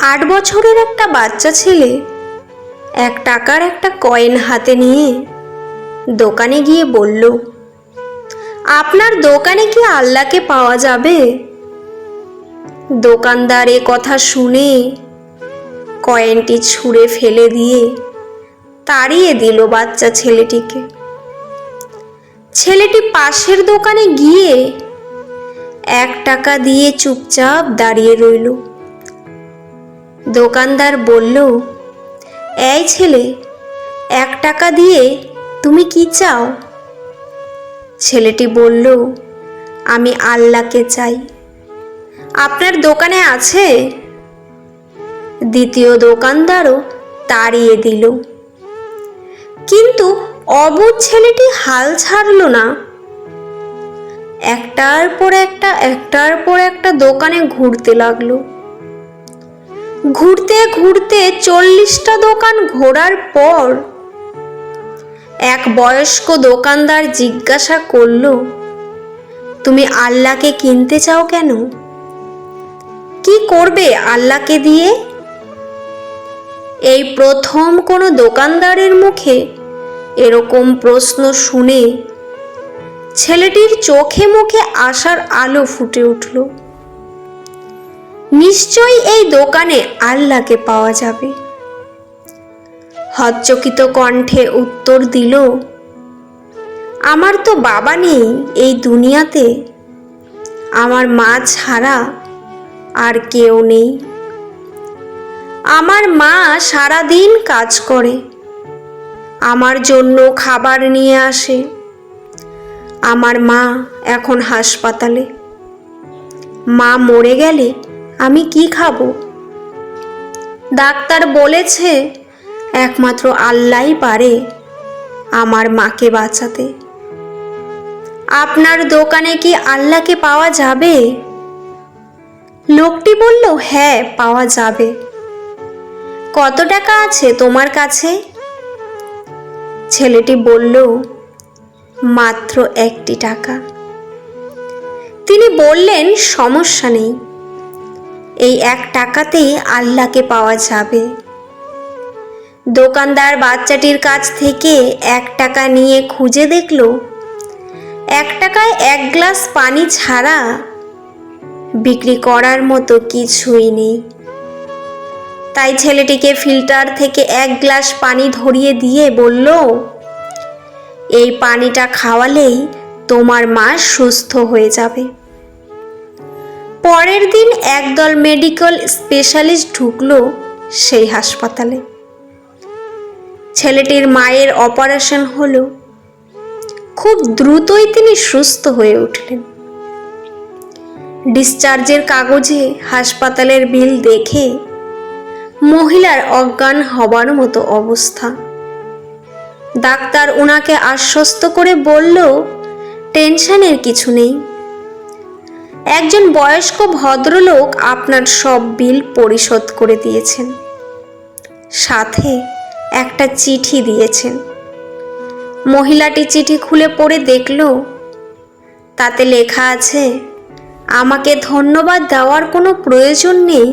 8 বছরের একটা বাচ্চা ছেলে 1 টাকার একটা কয়েন হাতে নিয়ে দোকানে গিয়ে বলল, আপনার দোকানে কি আল্লাহকে পাওয়া যাবে? দোকানদার এ কথা শুনে কয়েনটি ছুঁড়ে ফেলে দিয়ে তাড়িয়ে দিল বাচ্চা ছেলেটিকে। ছেলেটি পাশের দোকানে গিয়ে 1 টাকা দিয়ে চুপচাপ দাঁড়িয়ে রইল। দোকানদার বলল, এই ছেলে, 1 টাকা দিয়ে তুমি কি চাও? ছেলেটি বলল, আমি আল্লাহকে চাই। আপনার দোকানে আছে? দ্বিতীয় দোকানদারও তাড়িয়ে দিল। কিন্তু অবুঝ ছেলেটি হাল ছাড়ল না। একটার পর একটা দোকানে ঘুরতে লাগলো। ঘুরতে ঘুরতে 40টা দোকান ঘোরার পর এক বয়স্ক দোকানদার জিজ্ঞাসা করল, তুমি আল্লাহকে কিনতে চাও কেন? কি করবে আল্লাহকে দিয়ে? এই প্রথম কোনো দোকানদারের মুখে এরকম প্রশ্ন শুনে ছেলেটির চোখে মুখে আশার আলো ফুটে উঠল। নিশ্চয়ই এই দোকানে আল্লাহকে পাওয়া যাবে। হতচকিত কণ্ঠে উত্তর দিল, আমার তো বাবা নেই এই দুনিয়াতে, আমার মা ছাড়া আর কেউ নেই। আমার মা সারাদিন কাজ করে, আমার জন্য খাবার নিয়ে আসে। আমার মা এখন হাসপাতালে। মা মরে গেলে আমি কি খাবো? ডাক্তার বলেছে একমাত্র আল্লাহই পারে আমার মাকে বাঁচাতে। আপনার দোকানে কি আল্লাহকে পাওয়া যাবে? লোকটি বলল, হ্যাঁ, পাওয়া যাবে। কত টাকা আছে তোমার কাছে? ছেলেটি বলল, মাত্র 1টি টাকা। তিনি বললেন, সমস্যা নেই, এই 1 টাকাতেই আল্লাহকে পাওয়া যাবে। দোকানদার বাচ্চাটির কাছ থেকে 1 টাকা নিয়ে খুঁজে দেখল 1 টাকায় 1 গ্লাস পানি ছাড়া বিক্রি করার মতো কিছুই নেই। তাই ছেলেটিকে ফিল্টার থেকে 1 গ্লাস পানি ধরিয়ে দিয়ে বলল, এই পানিটা খাওয়ালেই তোমার মা সুস্থ হয়ে যাবে। পরের দিন একদল মেডিকেল স্পেশালিস্ট ঢুকলো সেই হাসপাতালে। ছেলেটির মায়ের অপারেশন হলো। খুব দ্রুতই তিনি সুস্থ হয়ে উঠলেন। ডিসচার্জের কাগজে হাসপাতালের বিল দেখে মহিলার অজ্ঞান হবার মতো অবস্থা। ডাক্তার ওনাকে আশ্বস্ত করে বলল, টেনশনের কিছু নেই। একজন বয়স্ক ভদ্রলোক আপনার সব বিল পরিশোধ করে দিয়েছেন, সাথে একটা চিঠি দিয়েছেন। মহিলাটি চিঠি খুলে পড়ে দেখল, তাতে লেখা আছে, আমাকে ধন্যবাদ দেওয়ার কোনো প্রয়োজন নেই,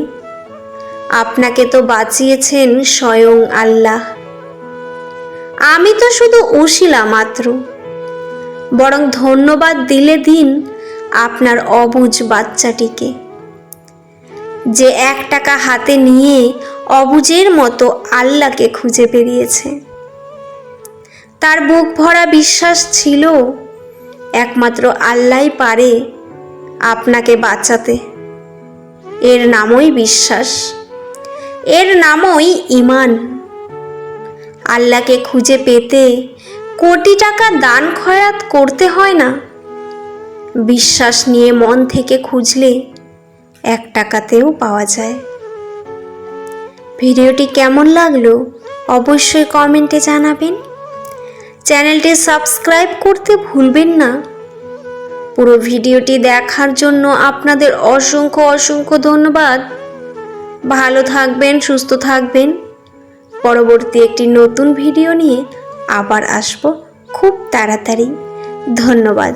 আপনাকে তো বাঁচিয়েছেন স্বয়ং আল্লাহ। আমি তো শুধু উশিলা মাত্র, বরং ধন্যবাদ দিলে দিন আপনার অবুঝ বাচ্চাটিকে, যে 1 টাকা হাতে নিয়ে অবুঝের মতো আল্লাহকে খুঁজে বেরিয়েছে। তার বুক ভরা বিশ্বাস ছিল একমাত্র আল্লাহই পারে আপনাকে বাঁচাতে। এর নামই বিশ্বাস, এর নামই ঈমান। আল্লাহকে খুঁজে পেতে কোটি টাকা দান খয়রাত করতে হয় না। বিশ্বাস নিয়ে মন থেকে খুঁজলে 1 টাকাতেও পাওয়া যায়। ভিডিওটি কেমন লাগলো অবশ্যই কমেন্টে জানাবেন। চ্যানেলটি সাবস্ক্রাইব করতে ভুলবেন না। পুরো ভিডিওটি দেখার জন্য আপনাদের অসংখ্য ধন্যবাদ। ভালো থাকবেন, সুস্থ থাকবেন। পরবর্তী একটি নতুন ভিডিও নিয়ে আবার আসবো খুব তাড়াতাড়ি। ধন্যবাদ।